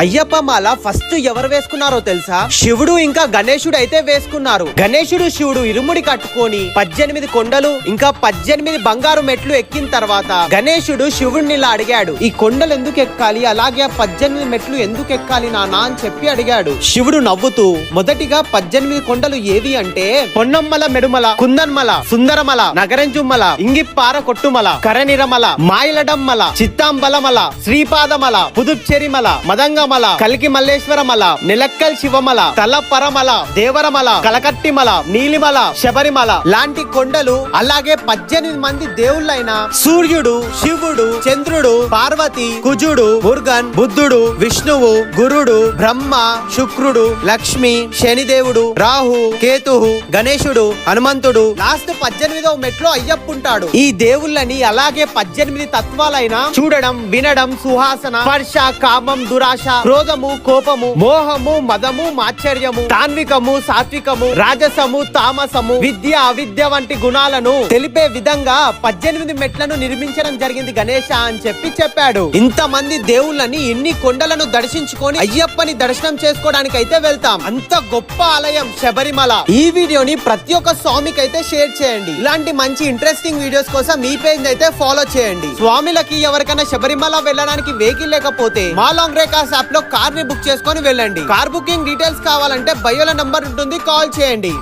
అయ్యప్ప మాల first ఎవరు వేసుకున్నారో తెలుసా? శివుడు ఇంకా గణేశుడు అయితే వేసుకున్నారు. గణేశుడు శివుడు ఇరుముడి కట్టుకొని 18 కొండలు ఇంకా 18 బంగారు మెట్లు ఎక్కిన తర్వాత గణేశుడు శివుడిని ఇలా అడిగాడు, ఈ కొండలు ఎందుకు ఎక్కాలి, అలాగే 18 మెట్లు ఎందుకు ఎక్కాలి నానా అని చెప్పి అడిగాడు. శివుడు నవ్వుతూ మొదటిగా 18 కొండలు ఏవి అంటే పొన్నమ్మల మెడుమల, కుందన్మల, సుందరమల, నగరంజుమ్మల, ఇంగిప్పార కొట్టుమల, కరనిరమల, మాయిలడమ్మల, చిత్తాంబలమల, శ్రీపాదమల, పుదుచ్చేరిమల, మదంగ కల్కి మల్లేశ్వరమల, నిలక్కల్ శివమల, తలపరమల, దేవరమల, కలకట్టిమల, నీలిమల, శబరిమల లాంటి కొండలు. అలాగే 18 మంది దేవుళ్ళైన సూర్యుడు, శివుడు, చంద్రుడు, పార్వతి, కుజుడు, మురుగన్, బుద్ధుడు, విష్ణువు, గురుడు, బ్రహ్మ, శుక్రుడు, లక్ష్మి, శనిదేవుడు, రాహు, కేతువు, గణేశుడు, హనుమంతుడు, లాస్ట్ 18వ మెట్లో అయ్యప్పుంటాడు. ఈ దేవుళ్ళని అలాగే 18 తత్వాలైన చూడడం, వినడం, సుహాసన, స్పర్శ, కామం, దురాశ, క్రోధము, కోపము, మోహము, మదము, మాత్సర్యము, తాన్వికము, సాత్వికము, రాజసము, తామసము, విద్య, అవిద్య వంటి గుణాలను తెలిపే విధంగా 18 మెట్లను నిర్మించడం జరిగింది గణేశ అని చెప్పాడు. ఇంతమంది దేవుళ్ళని ఇన్ని కొండలను దర్శించుకొని అయ్యప్పని దర్శనం చేసుకోవడానికి అయితే వెళ్తాం. అంత గొప్ప ఆలయం శబరిమల. ఈ వీడియోని ప్రతి ఒక్క స్వామికి అయితే షేర్ చేయండి. ఇలాంటి మంచి ఇంట్రెస్టింగ్ వీడియోస్ కోసం మీ పేజ్ అయితే ఫాలో చేయండి. స్వామిలకి ఎవరికైనా శబరిమల వెళ్ళడానికి వెహికల్ లేకపోతే మా లాంగ్ రేకాస్ యాప్ లో కార్ ని బుక్ చేసుకొని వెళ్ళండి. కార్ బుకింగ్ డీటెయిల్స్ కావాలంటే బయోల నంబర్ ఉంటుంది, కాల్ చేయండి.